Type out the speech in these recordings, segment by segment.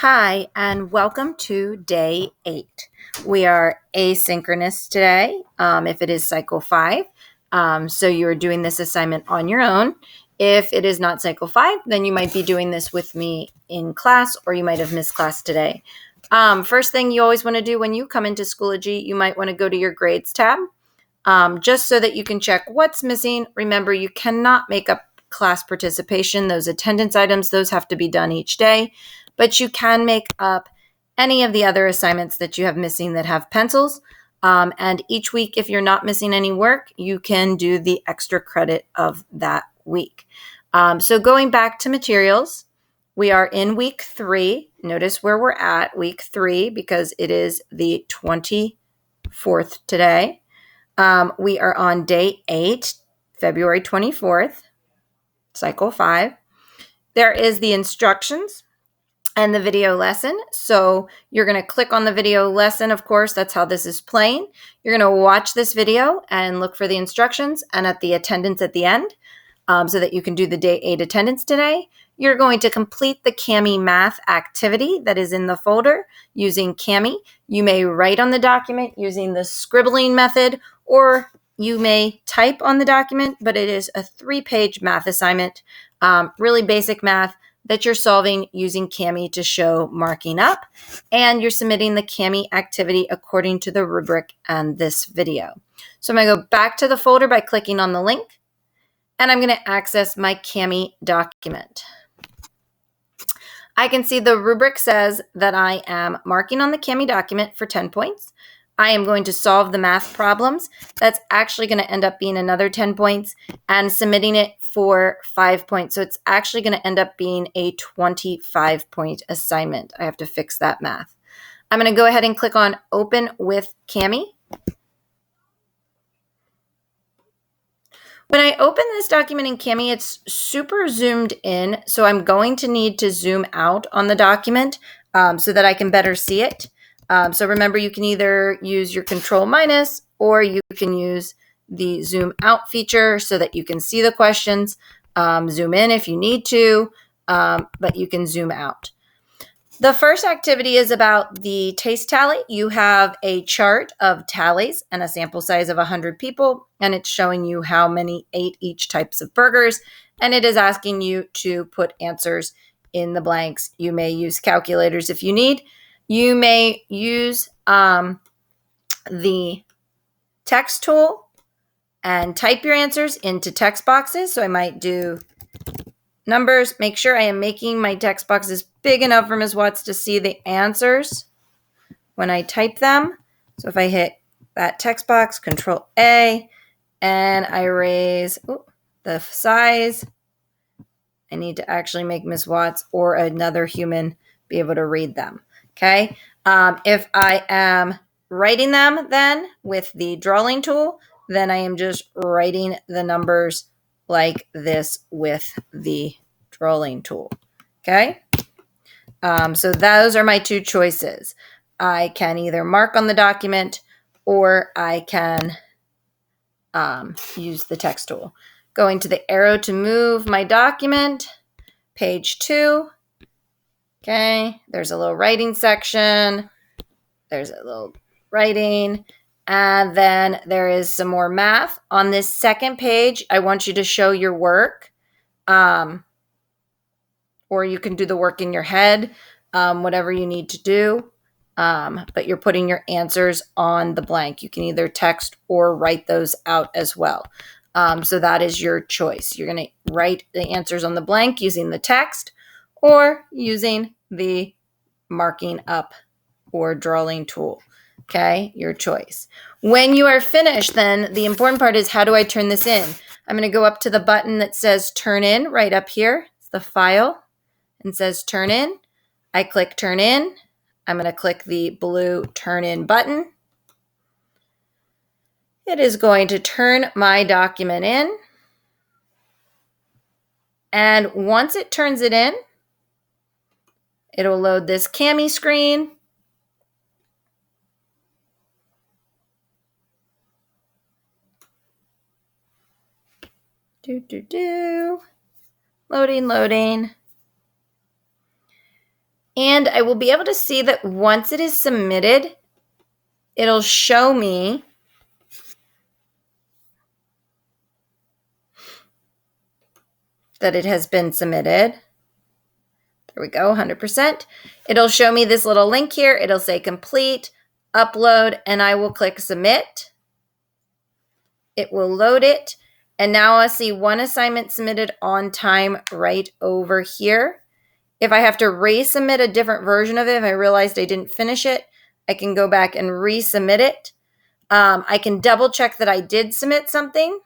Hi, and welcome to day 8. We are asynchronous today, if it is cycle 5. So you're doing this assignment on your own. If it is not cycle 5, then you might be doing this with me in class, or you might have missed class today. First thing you always want to do when you come into Schoology, you might want to go to your grades tab, just so that you can check what's missing. Remember, you cannot make up class participation. Those attendance items, those have to be done each day. But you can make up any of the other assignments that you have missing that have pencils. And each week, if you're not missing any work, you can do the extra credit of that week. So going back to materials, we are in week 3. Notice where we're at, week 3, because it is the 24th today. We are on day 8, February 24th, cycle 5. There is the instructions and the video lesson. So you're going to click on the video lesson, of course, that's how this is playing. You're going to watch this video and look for the instructions and at the attendance at the end, so that you can do the day 8 attendance today. You're going to complete the Cami math activity that is in the folder using Cami. You may write on the document using the scribbling method, or you may type on the document, but it is a 3-page math assignment, really basic math that you're solving using Cami to show marking up, and you're submitting the Cami activity according to the rubric and this video. So I'm going to go back to the folder by clicking on the link, and I'm going to access my Cami document. I can see the rubric says that I am marking on the Cami document for 10 points. I am going to solve the math problems. That's actually going to end up being another 10 points, and submitting it for 5 points. So it's actually going to end up being a 25-point assignment. I have to fix that math. I'm going to go ahead and click on Open with Cami. When I open this document in Cami, it's super zoomed in, so I'm going to need to zoom out on the document so that I can better see it. So remember, you can either use your Control minus, or you can use the zoom out feature so that you can see the questions. Zoom in if you need to, but you can zoom out. The first activity is about the taste tally. You have a chart of tallies and a sample size of 100 people, and it's showing you how many ate each types of burgers, and it is asking you to put answers in the blanks. You may use calculators if you need. You may use the text tool and type your answers into text boxes. So I might do numbers. Make sure I am making my text boxes big enough for Ms. Watts to see the answers when I type them. So if I hit that text box, Control A, and I raise the size, I need to actually make Ms. Watts or another human be able to read them. Okay. If I am writing them then with the drawing tool, then I am just writing the numbers like this with the drawing tool. Okay. So those are my 2 choices. I can either mark on the document, or I can use the text tool. Going to the arrow to move my document, page 2. Okay, there's a little writing section. There's a little writing. And then there is some more math. On this second page, I want you to show your work. Or you can do the work in your head, whatever you need to do. But you're putting your answers on the blank. You can either text or write those out as well. So that is your choice. You're going to write the answers on the blank using the text, or using the marking up or drawing tool. Okay, your choice. When you are finished, then the important part is, how do I turn this in? I'm going to go up to the button that says Turn In right up here. It's the file and says Turn In. I click Turn In. I'm going to click the blue Turn In button. It is going to turn my document in. And once it turns it in, it'll load this Cami screen. Loading. And I will be able to see that once it is submitted, it'll show me that it has been submitted. There we go, 100%. It'll show me this little link here. It'll say complete, upload, and I will click submit. It will load it. And now I see one assignment submitted on time right over here. If I have to resubmit a different version of it, if I realized I didn't finish it, I can go back and resubmit it. I can double check that I did submit something,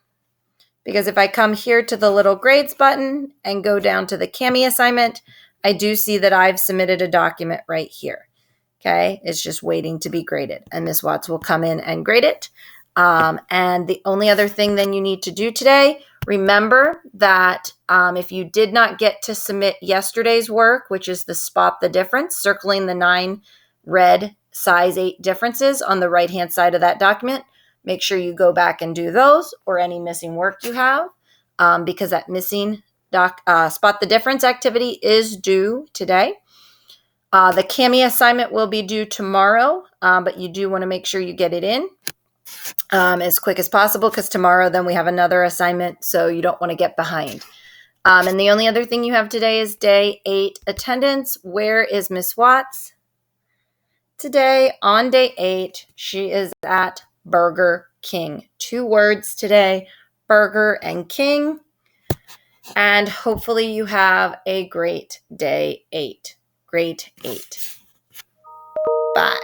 because if I come here to the little grades button and go down to the CAMI assignment, I do see that I've submitted a document right here. Okay, it's just waiting to be graded, and Ms. Watts will come in and grade it. And the only other thing then you need to do today, remember that if you did not get to submit yesterday's work, which is the spot the difference, circling the 9 red size 8 differences on the right-hand side of that document, make sure you go back and do those, or any missing work you have, because that missing spot the difference activity is due today. The CAMI assignment will be due tomorrow, but you do want to make sure you get it in as quick as possible, because tomorrow then we have another assignment, so you don't want to get behind. And the only other thing you have today is day 8 attendance. Where is Miss Watts? Today, on day 8, she is at Burger King. 2 words today, Burger and King. And hopefully you have a great day 8. Great 8. Bye.